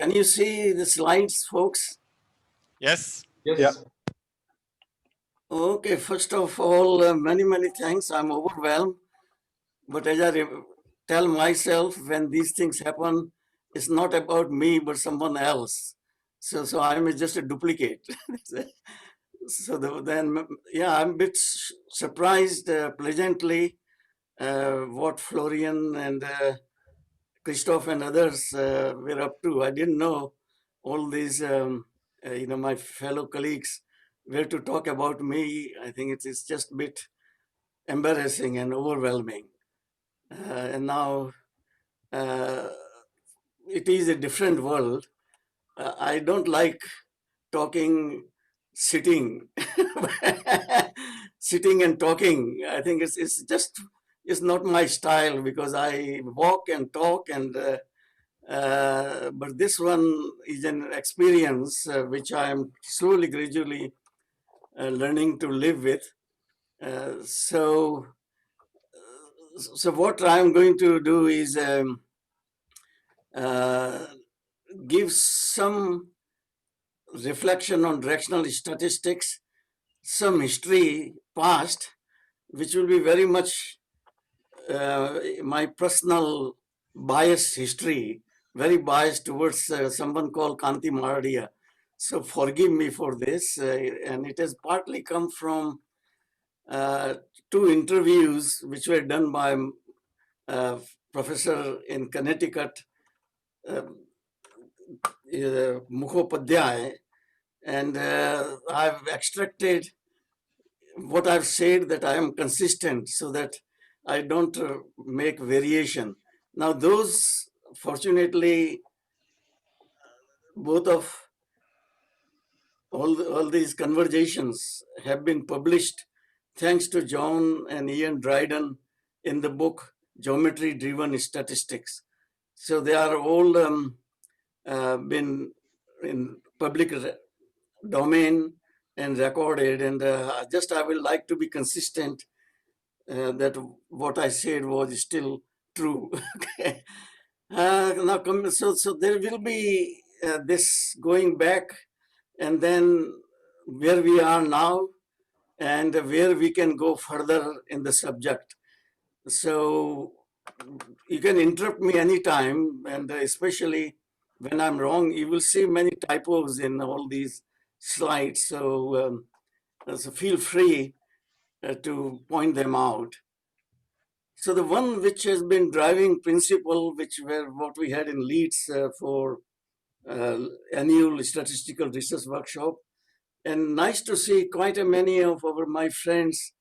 Can you see the slides, folks? Yes. Yes. Yeah. Okay, first of all, many thanks. I'm overwhelmed. But as I tell myself, when these things happen, it's not about me, but someone else. So I'm just a duplicate. So then, yeah, I'm a bit surprised pleasantly what Florian and Christoph and others were up to. I didn't know all these, my fellow colleagues were to talk about me. I think it's just a bit embarrassing and overwhelming. And now it is a different world. I don't like talking sitting, sitting and talking. I think it's not my style because I walk and talk but this one is an experience which I am slowly, gradually learning to live with. So what I'm going to do is give some reflection on directional statistics, some history past, which will be very much my personal bias history, very biased towards someone called Kanti Mardia. So forgive me for this. And it has partly come from two interviews which were done by a professor in Connecticut, Mukhopadhyay, and I've extracted what I've said that I am consistent so that I don't make variation. Now those, fortunately, both of all these conversations have been published thanks to John and Ian Dryden in the book Geometry Driven Statistics. So they are all been in public domain and recorded, and I will like to be consistent that what I said was still true. Okay. Now, so there will be this going back, and then where we are now, and where we can go further in the subject. So you can interrupt me anytime, and especially when I'm wrong, you will see many typos in all these slides. So feel free to point them out. So the one which has been driving principle, which were what we had in Leeds for annual statistical research workshop, and nice to see quite a many of my friends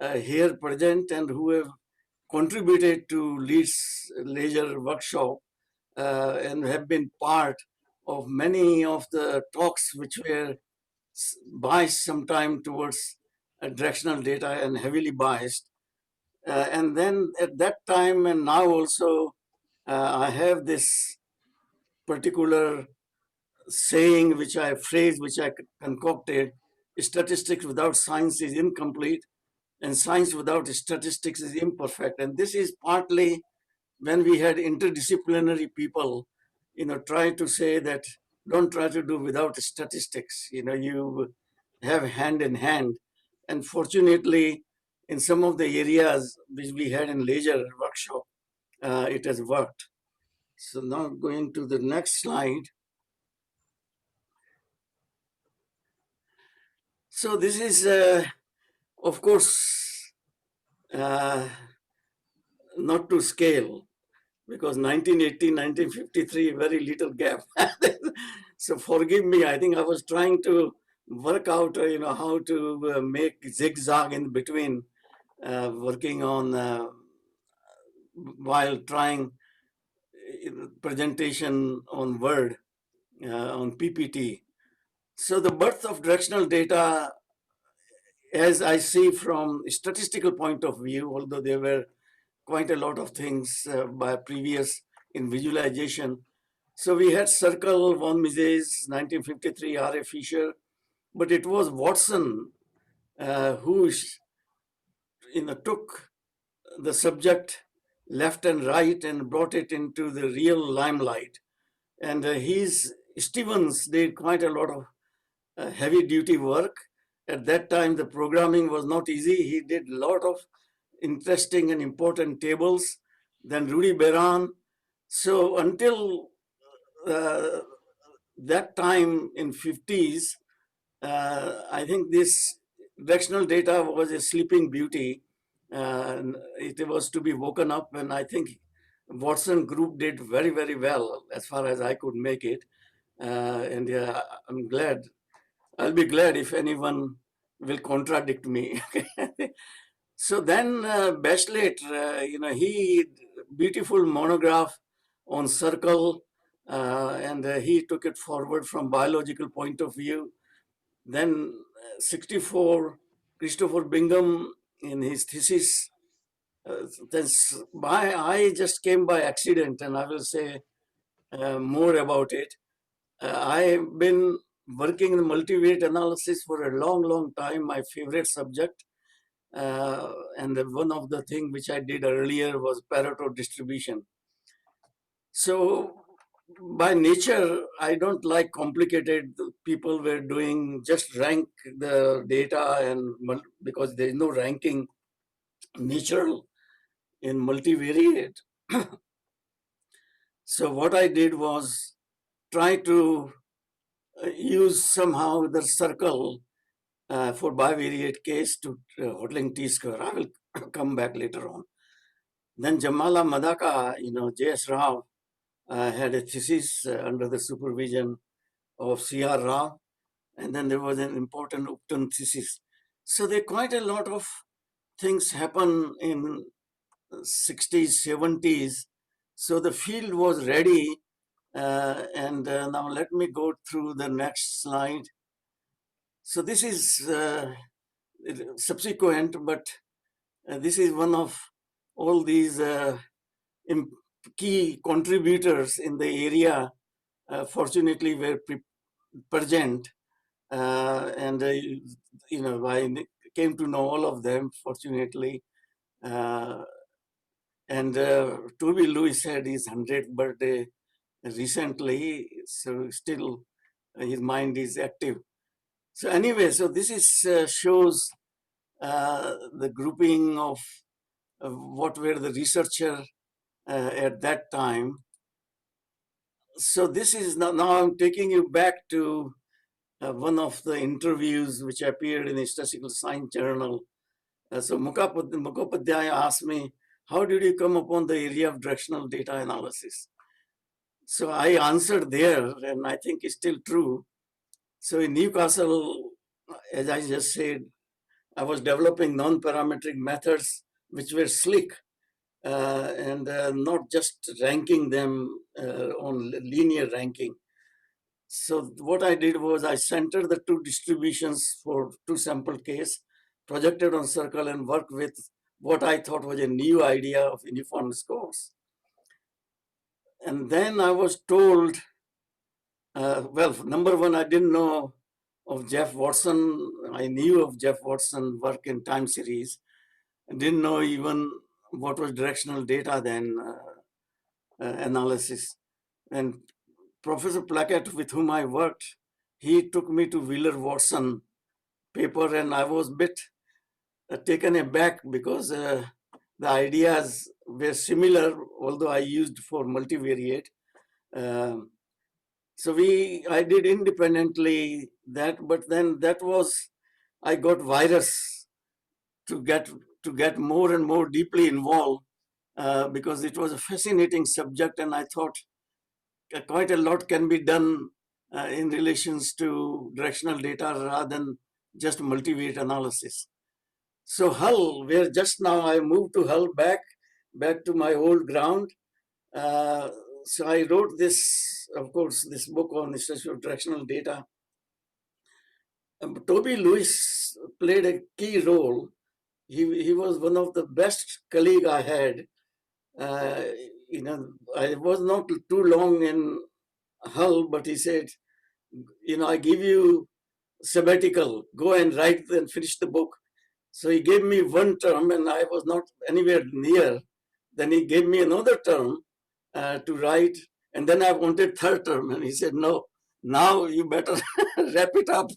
here present and who have contributed to Leeds Leisure Workshop and have been part of many of the talks which were biased sometime towards directional data and heavily biased. And then at that time and now also, I have this particular saying, which I concocted: statistics without science is incomplete, and science without statistics is imperfect. And this is partly when we had interdisciplinary people, try to say that don't try to do without statistics. You have hand in hand. And fortunately, in some of the areas which we had in leisure workshop, it has worked. So now going to the next slide. So this is, of course, not to scale, because 1980, 1953, very little gap. So forgive me, I think I was trying to work out, how to make zigzag in between, working on, while trying presentation on Word, on PPT. So the birth of directional data, as I see from a statistical point of view, although there were quite a lot of things by previous in visualization. So we had Circle, von Mises, 1953, R.A. Fisher, but it was Watson who took the subject left and right and brought it into the real limelight. And Stevens did quite a lot of heavy duty work. At that time, the programming was not easy. He did a lot of interesting and important tables. Then Rudy Beran. So until uh, that time in 50s, I think this directional data was a sleeping beauty. It was to be woken up, and I think Watson Group did very, very well as far as I could make it. And I'm glad. I'll be glad if anyone will contradict me. So then Bachelet, he beautiful monograph on circle, and he took it forward from biological point of view. Then 64, Christopher Bingham in his thesis. I just came by accident, and I will say more about it. I've been working in multivariate analysis for a long, long time, my favorite subject. And one of the things which I did earlier was Pareto distribution. So by nature, I don't like complicated. People were doing just rank the data, and because there is no ranking natural in multivariate. So what I did was try to use somehow the circle for bivariate case to Hodling t-square. I will come back later on. Then Jamala Madaka, J.S. Rao had a thesis under the supervision of C.R. Rao. And then there was an important Upton thesis. So there quite a lot of things happen in 60s, 70s. So the field was ready. And now let me go through the next slide. So this is subsequent, but this is one of all these key contributors in the area, fortunately were present. And I came to know all of them, fortunately. And Toby Lewis had his 100th birthday recently, so still his mind is active. So anyway, so this is shows the grouping of what were the researcher at that time. So this is now I'm taking you back to one of the interviews which appeared in the Statistical Science Journal. So Mukhopadhyay asked me, how did you come upon the area of directional data analysis? So I answered there, and I think it's still true. So in Newcastle, as I just said, I was developing non-parametric methods which were slick and not just ranking them on linear ranking. So what I did was I centered the two distributions for two sample case, projected on circle, and worked with what I thought was a new idea of uniform scores. And then I was told, well, number one, I didn't know of Jeff Watson. I knew of Jeff Watson work in time series. I didn't know even what was directional data then analysis. And Professor Plackett, with whom I worked, he took me to Wheeler Watson paper, and I was a bit taken aback because the ideas were similar, although I used for multivariate. So I did independently that, but then that was, I got virus to get more and more deeply involved because it was a fascinating subject, and I thought quite a lot can be done in relations to directional data rather than just multivariate analysis. So Hull, where just now I moved to Hull back to my old ground. So I wrote this, of course, this book on the study of directional data. Toby Lewis played a key role. He was one of the best colleague I had. Uh, I was not too long in Hull, but he said, I give you sabbatical, go and write and finish the book. So he gave me one term, and I was not anywhere near. Then he gave me another term to write, And then I wanted third term, and he said, no, now you better wrap it up.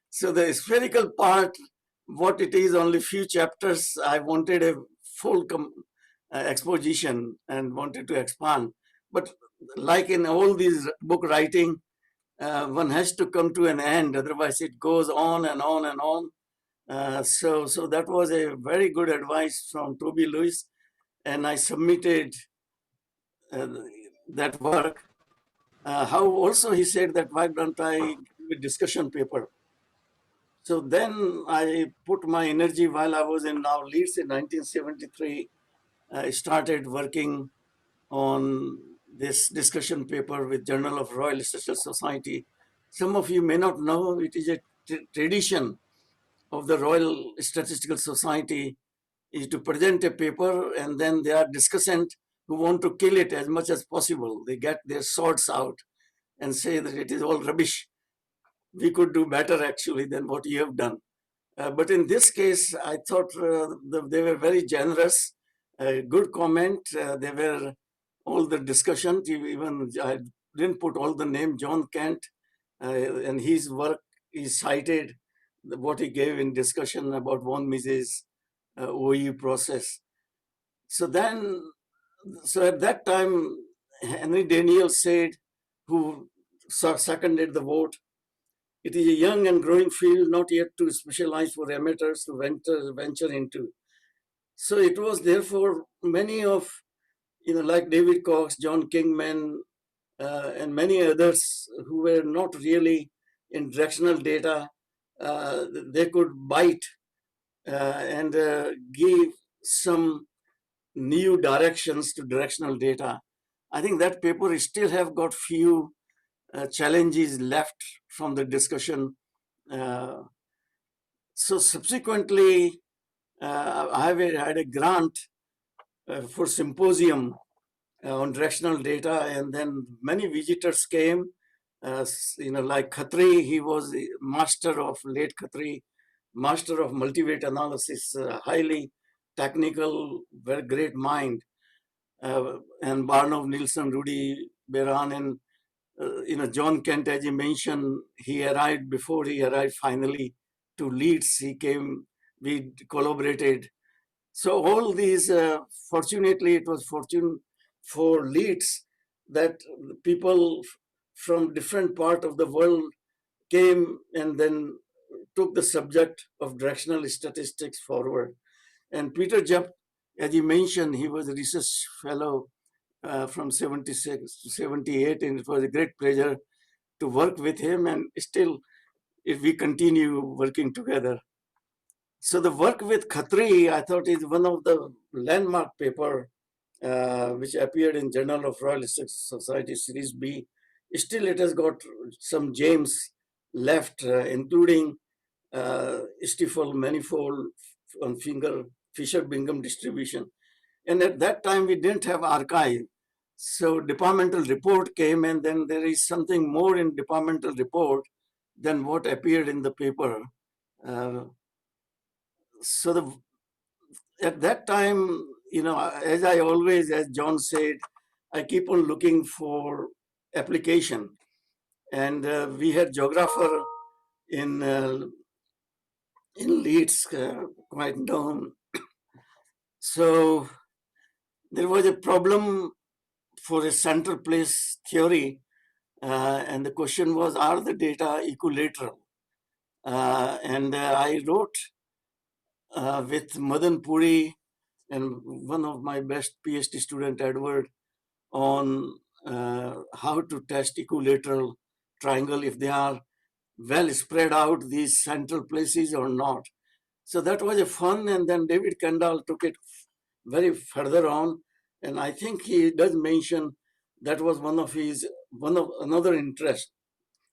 So the spherical part, what it is, only few chapters, I wanted a full exposition and wanted to expand. But like in all these book writing, one has to come to an end, otherwise it goes on and on and on. So that was a very good advice from Toby Lewis, and I submitted uh, that work. How also he said that why don't I give a discussion paper? So then I put my energy while I was in now Leeds in 1973. I started working on this discussion paper with Journal of Royal Statistical Society. Some of you may not know, it is a tradition of the Royal Statistical Society is to present a paper, and then there are discussant who want to kill it as much as possible. They get their swords out and say that it is all rubbish. We could do better actually than what you have done. But in this case, I thought they were very generous, good comment. They were all the discussion, even I didn't put all the name, John Kent, and his work is cited, what he gave in discussion about von Mises OE process. So at that time, Henry Daniel said, who seconded the vote, it is a young and growing field, not yet too specialized for amateurs to venture into. So it was therefore many of, like David Cox, John Kingman, and many others who were not really in directional data, they could bite and give some new directions to directional data. I think that paper still have got few challenges left from the discussion. So subsequently, I had a grant for symposium on directional data, and then many visitors came. Like Khatri, he was master of late Khatri, master of multivariate analysis, highly technical, very great mind. And Barnov, Nielsen, Rudy Beran, and John Kent, as you mentioned, he arrived before he arrived finally to Leeds. He came, we collaborated. So all these, fortunately, it was fortune for Leeds that people from different part of the world came and then took the subject of directional statistics forward. And Peter Jupp, as you mentioned, he was a research fellow from 76 to 78, and it was a great pleasure to work with him, and still if we continue working together. So the work with Khatri, I thought, is one of the landmark paper which appeared in Journal of Royal Society Series B. Still, it has got some gems left, including Stifel manifold on Fisher-Bingham distribution. And at that time, we didn't have archive. So departmental report came, and then there is something more in departmental report than what appeared in the paper. So at that time, as I always, as John said, I keep on looking for application. And we had geographer in Leeds, quite known. So there was a problem for a central place theory, and the question was, are the data equilateral? And I wrote with Madan Puri and one of my best PhD student, Edward, on how to test equilateral triangle, if they are well spread out, these central places or not. So that was a fun, and then David Kendall took it very further on, and I think he does mention that was one of another interest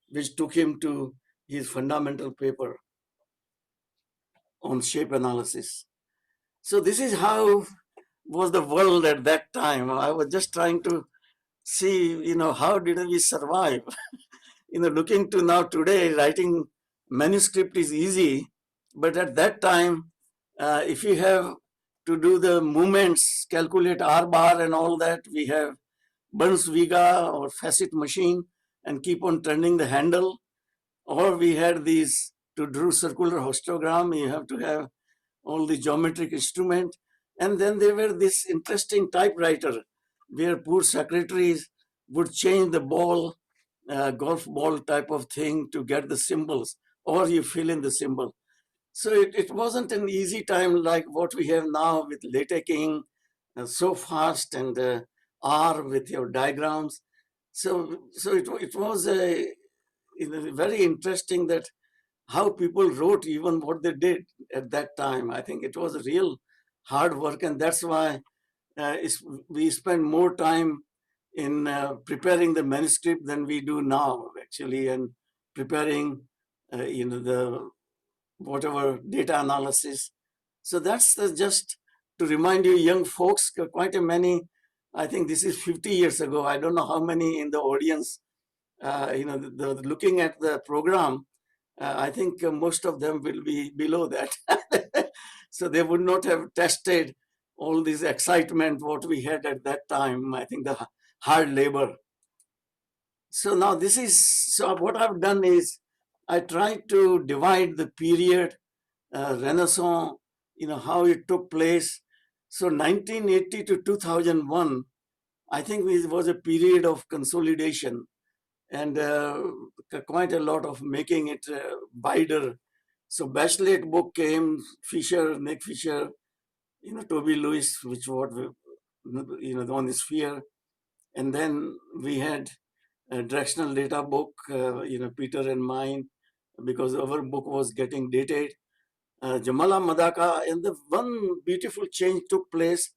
which took him to his fundamental paper on shape analysis. So this is how was the world at that time. I was just trying to see, how did we survive? Looking to now today, writing manuscript is easy, but at that time, if you have to do the movements, calculate R bar and all that, we have Burns Vega or facet machine and keep on turning the handle. Or we had these, to draw circular histogram, you have to have all the geometric instrument. And then there were this interesting typewriter where poor secretaries would change the ball, golf ball type of thing to get the symbols, or you fill in the symbol. So it wasn't an easy time like what we have now with LaTeXing, so fast, and R with your diagrams. So it was very interesting that how people wrote even what they did at that time. I think it was a real hard work, and that's why we spend more time in preparing the manuscript than we do now, actually, and preparing, the whatever data analysis. So that's just to remind you, young folks, quite a many. I think this is 50 years ago. I don't know how many in the audience. Looking at the program, I think most of them will be below that. So they would not have tested all this excitement what we had at that time. I think the hard labor. So now so what I've done is I tried to divide the period, Renaissance, how it took place. So 1980 to 2001, I think it was a period of consolidation and quite a lot of making it wider. So Bachelet book came, Nick Fisher, Toby Lewis, which what the one is Sphere, and then we had a Directional data book, Peter and mine, because our book was getting dated. Jamala Madaka, and the one beautiful change took place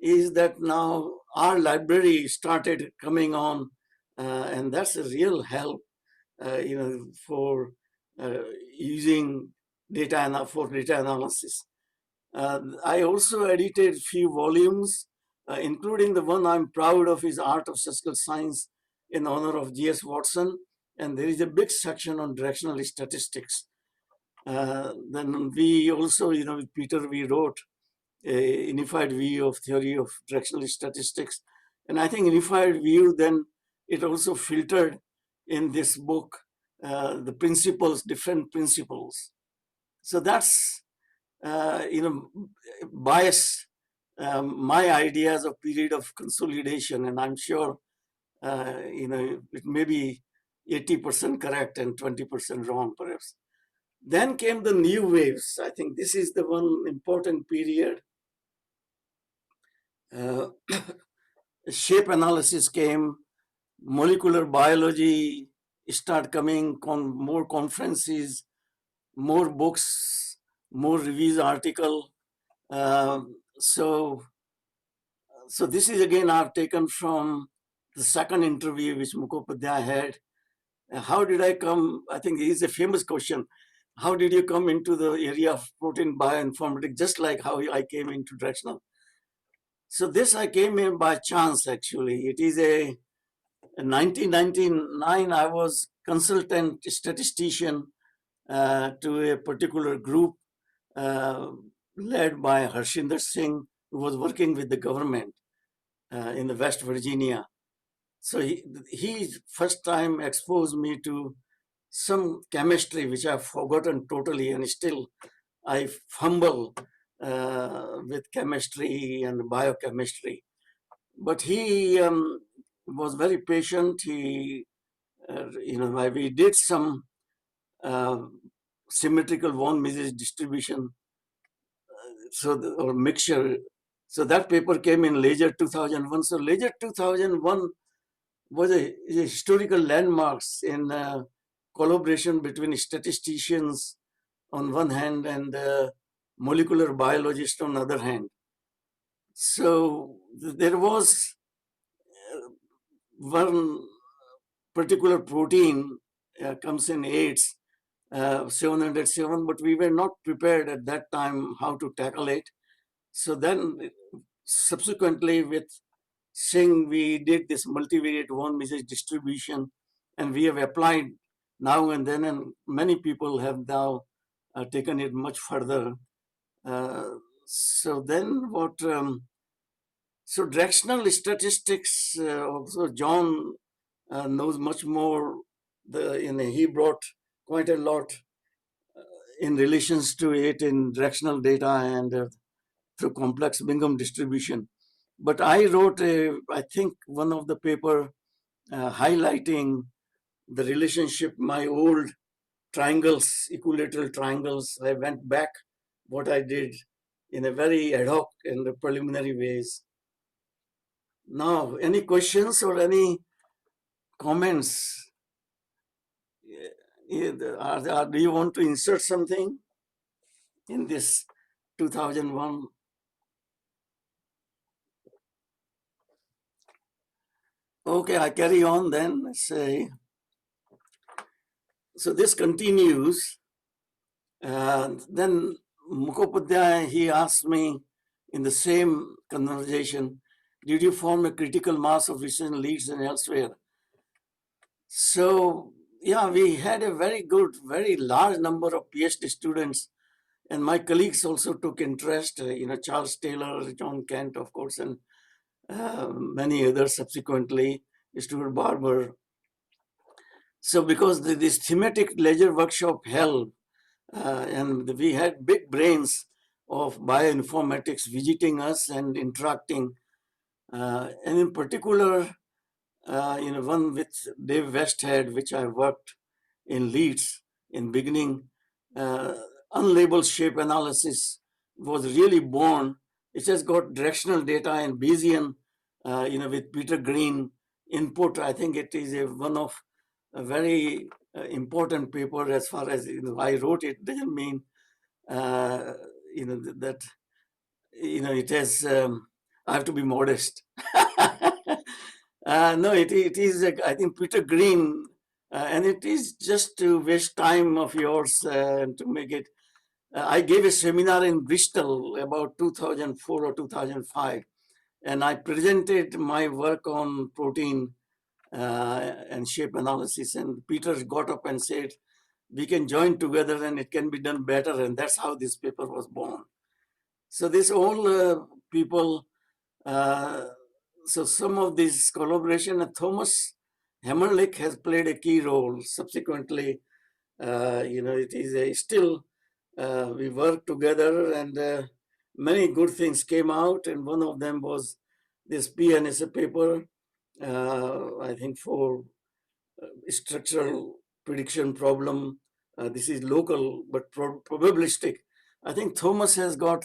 is that now our library started coming on, and that's a real help, for using data for data analysis. I also edited a few volumes, including the one I'm proud of is Art of Statistical Science in honor of G.S. Watson. And there is a big section on directional statistics. Then we also, with Peter, we wrote a unified view of theory of directional statistics. And I think unified view, then it also filtered in this book, the principles, different principles. So that's, bias my ideas of period of consolidation. And I'm sure, it may be 80% correct and 20% wrong, perhaps. Then came the new waves. I think this is the one important period. Shape analysis came, molecular biology start coming, more conferences, more books, more reviews article. So this is again I've taken from the second interview which Mukhopadhyay had. How did I come? I think it is a famous question. How did you come into the area of protein bioinformatics, just like how I came into Directional? So this I came in by chance, actually. It is in 1999, I was consultant statistician to a particular group led by Harshinder Singh, who was working with the government in the West Virginia. So he first time exposed me to some chemistry which I've forgotten totally, and still I fumble with chemistry and biochemistry. But he was very patient. He, we did some uh, symmetrical von Mises distribution, or mixture. So that paper came in Ledger 2001. So Ledger 2001 was a historical landmarks in collaboration between statisticians on one hand and molecular biologists on the other hand. So there was one particular protein comes in AIDS, 707, but we were not prepared at that time how to tackle it. So then subsequently with Singh, we did this multivariate von Mises distribution, and we have applied now and then, and many people have now taken it much further. So then what, So directional statistics, also John knows much more. He brought quite a lot in relations to it in directional data and through complex Bingham distribution. But I wrote, I think, one of the paper highlighting the relationship, my old triangles, equilateral triangles. I went back what I did in a very ad hoc and preliminary ways. Now, any questions or any comments? Do you want to insert something in this 2001? Okay, I carry on then. Let's say, so this continues. Then Mukhopadhyay, he asked me in the same conversation, did you form a critical mass of research in Leeds and elsewhere? So, yeah, we had a very good, very large number of PhD students, and my colleagues also took interest, Charles Taylor, John Kent, of course, and many others subsequently, Stuart Barber. So because this thematic leisure workshop held, and we had big brains of bioinformatics visiting us and interacting. And in particular, one with Dave Westhead, which I worked in Leeds in beginning, uh, unlabeled shape analysis was really born. It has got directional data and Bayesian, with Peter Green input. I think it is one of a very important paper as far as I wrote it. Doesn't mean uh, that it has. I have to be modest. No, it is. I think Peter Green, and it is just to waste time of yours to make it. I gave a seminar in Bristol about 2004 or 2005, and I presented my work on protein and shape analysis. And Peter got up and said, "We can join together, and it can be done better." And that's how this paper was born. So this all people. Uh, so some of this collaboration, Thomas Hammerlich has played a key role. Subsequently, it is still we work together, and many good things came out. And one of them was this PNSA paper. I think for structural prediction problem. This is local but probabilistic. I think Thomas has got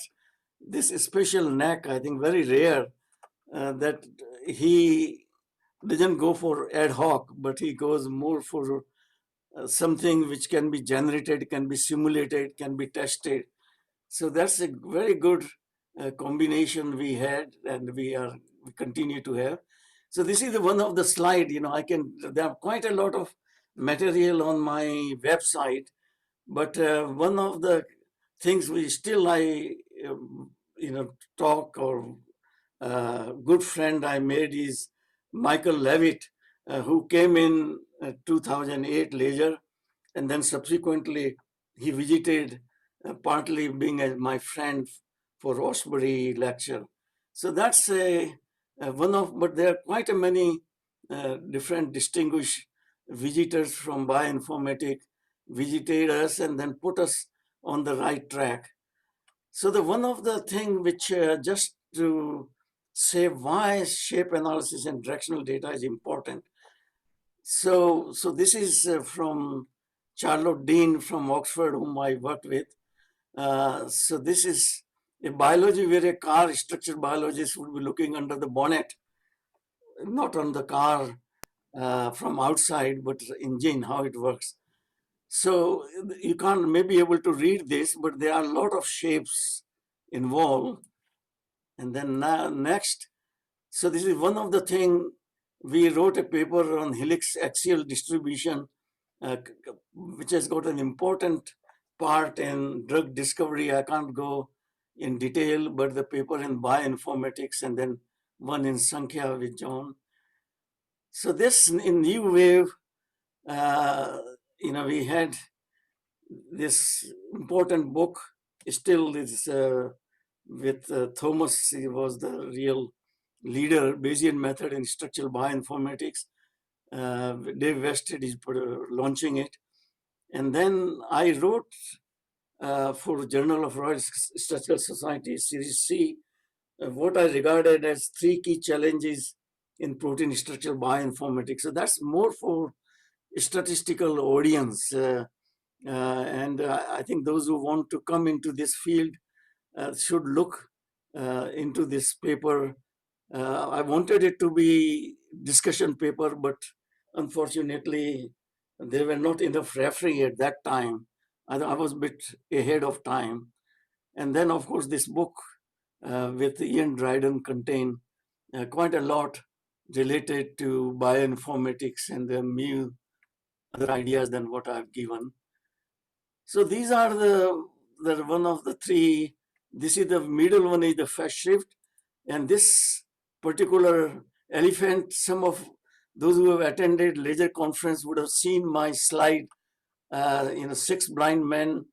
this special knack, I think very rare, that he doesn't go for ad hoc, but he goes more for something which can be generated, can be simulated, can be tested. So that's a very good combination we had, and we continue to have. So this is one of the slide. There are quite a lot of material on my website, but one of the things we still talk or good friend I made is Michael Levitt, who came in 2008 later, and then subsequently he visited, partly being my friend for Rosebery lecture. So that's one of, but there are quite a many different distinguished visitors from bioinformatics visited us and then put us on the right track. So the one of the thing which just to say why shape analysis and directional data is important. So this is from Charlotte Dean from Oxford, whom I worked with. So this is a biology where a car structural biologist would be looking under the bonnet, not on the car from outside, but engine, how it works. So you can't maybe able to read this, but there are a lot of shapes involved. And then next, so this is one of the thing we wrote a paper on helix axial distribution, which has got an important part in drug discovery. I can't go in detail, but the paper in bioinformatics and then one in Sankhya with John. So this in new wave, we had this important book still is with Thomas. He was the real leader, Bayesian method in structural bioinformatics. Dave Wested is launching it. And then I wrote for Journal of Royal Statistical Society, Series C, what I regarded as 3 key challenges in protein structural bioinformatics. So that's more for statistical audience. And I think those who want to come into this field should look into this paper. I wanted it to be discussion paper, but unfortunately, there were not enough referee at that time. I was a bit ahead of time. And then, of course, this book with Ian Dryden contain quite a lot related to bioinformatics and the new other ideas than what I've given. So these are the one of the 3. This is the middle one is the fast shift, and this particular elephant. Some of those who have attended laser conference would have seen my slide. 6 blind men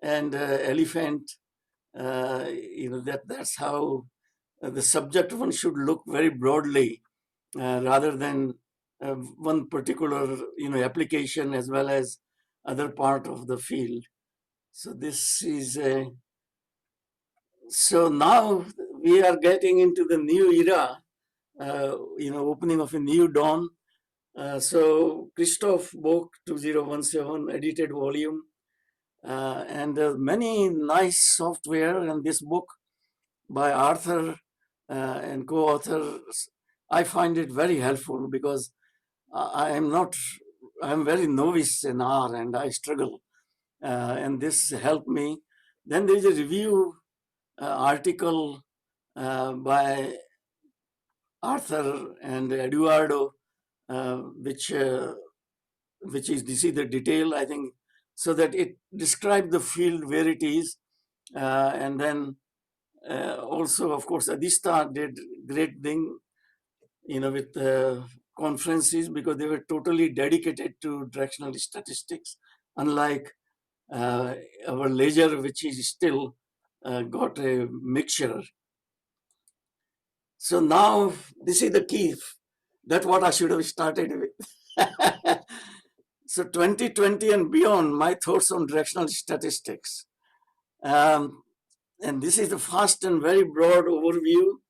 and elephant. That's how the subject one should look very broadly, rather than one particular application as well as other part of the field. So this is so now we are getting into the new era, opening of a new dawn. So Christoph book 2017 edited volume, and many nice software in this book by Arthur and co-authors. I find it very helpful because I'm very novice in R and I struggle, and this helped me. Then there is a review article by Arthur and Eduardo, which is this is the detail, I think, so that it describes the field where it is, and then also, of course, Adista did great thing, with conferences, because they were totally dedicated to directional statistics, unlike our ledger, which is still got a mixture. So now this is the key. That's what I should have started with. So 2020 and beyond, my thoughts on directional statistics. And this is the fast and very broad overview.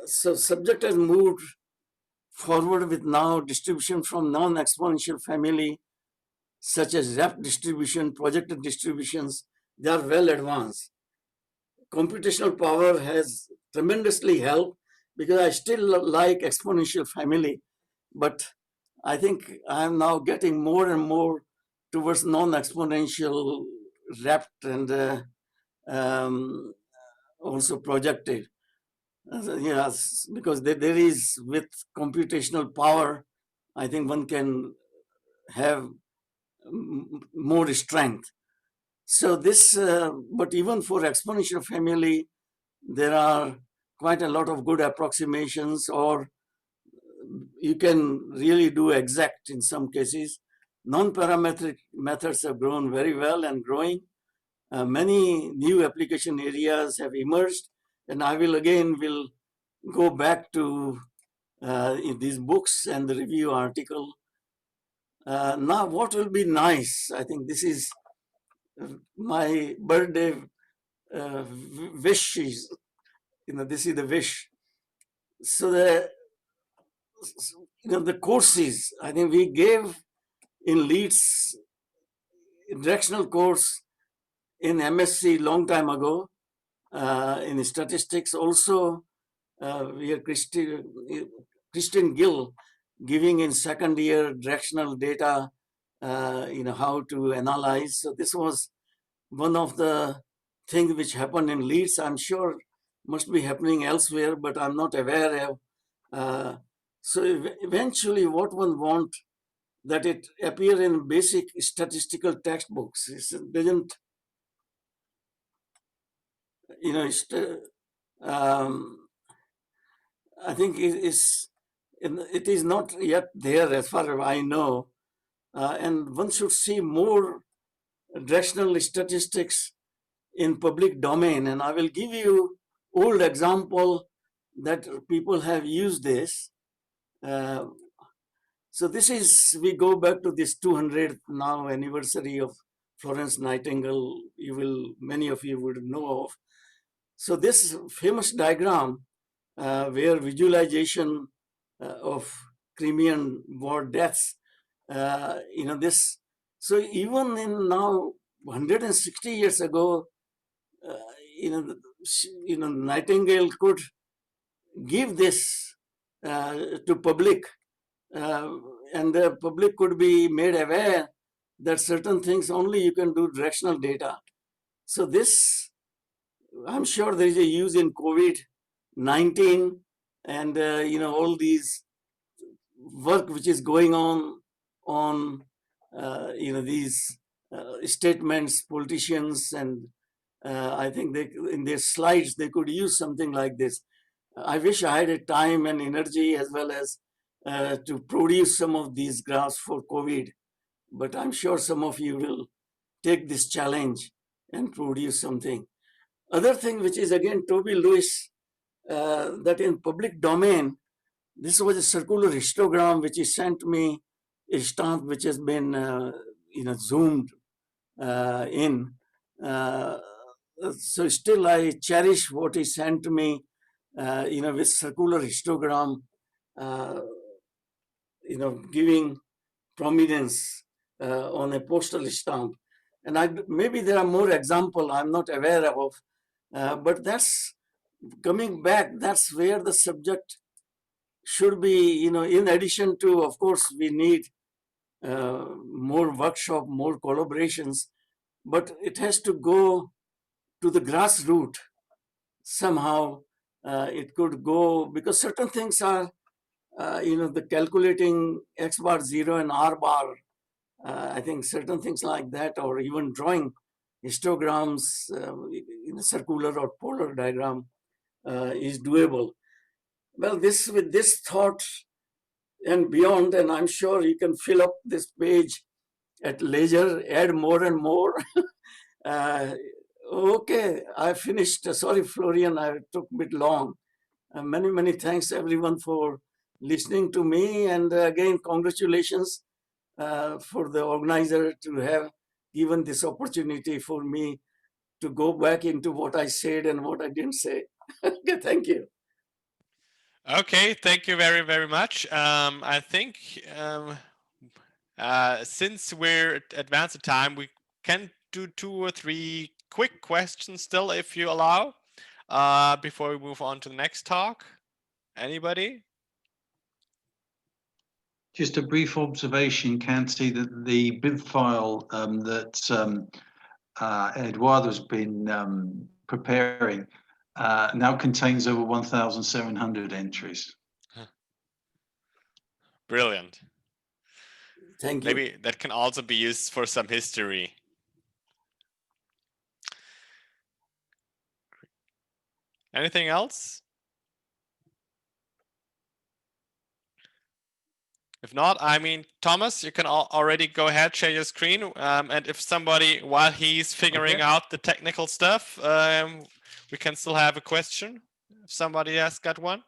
So subject has moved forward with now distribution from non-exponential family, such as rep distribution, projected distributions. They are well advanced. Computational power has tremendously helped, because I still like exponential family, but I think I'm now getting more and more towards non-exponential wrapped and also projected. Yes, because there is, with computational power, I think one can have more strength. So this, but even for exponential family, there are quite a lot of good approximations, or you can really do exact in some cases. Non-parametric methods have grown very well and growing. Many new application areas have emerged, and I will go back to these books and the review article. Now, what will be nice? I think this is my birthday wish. This is the wish. So the courses, I think we gave in Leeds directional course in MSc long time ago, in statistics. Also, we are Christian Gill giving in second year directional data, how to analyze. So this was one of the things which happened in Leeds. I'm sure must be happening elsewhere, but I'm not aware of. So eventually, what one want, that it appear in basic statistical textbooks. It doesn't, I think it is not yet there as far as I know. And one should see more directional statistics in public domain. And I will give you old example that people have used this. So this is, we go back to this 200th now anniversary of Florence Nightingale, many of you would know of. So this famous diagram where visualization of Crimean War deaths, this, so even in now 160 years ago, Nightingale could give this to public, and the public could be made aware that certain things only you can do directional data. So this, I'm sure there is a use in COVID-19 and all these work which is going on these statements, politicians, and I think they, in their slides they could use something like this. I wish I had a time and energy as well as to produce some of these graphs for COVID, but I'm sure some of you will take this challenge and produce something. Other thing which is again Toby Lewis, that in public domain, this was a circular histogram which he sent me, a stamp which has been zoomed in. So still I cherish what he sent me, with circular histogram, giving prominence on a postal stamp. And maybe there are more examples I'm not aware of, but that's coming back. That's where the subject should be, in addition to, of course, we need more workshop, more collaborations, but it has to go to the grassroots somehow. It could go, because certain things are, the calculating X bar 0 and R bar, I think certain things like that, or even drawing histograms in a circular or polar diagram is doable. Well, with this thought and beyond, and I'm sure you can fill up this page at leisure, add more and more. Okay, I finished. Sorry, Florian, I took a bit long. Many thanks everyone for listening to me, and again, congratulations for the organizer to have given this opportunity for me to go back into what I said and what I didn't say. Okay, thank you. Okay, thank you very, very much. I think since we're advanced in time, we can do 2 or 3 quick questions still, if you allow, before we move on to the next talk. Anybody? Just a brief observation, Kanti, that the bib file that Eduardo's been preparing now contains over 1,700 entries. Brilliant. Thank you. Maybe that can also be used for some history. Anything else? If not, I mean, Thomas, you can already go ahead, share your screen. And if somebody, while he's figuring out the technical stuff, we can still have a question. If somebody has got one.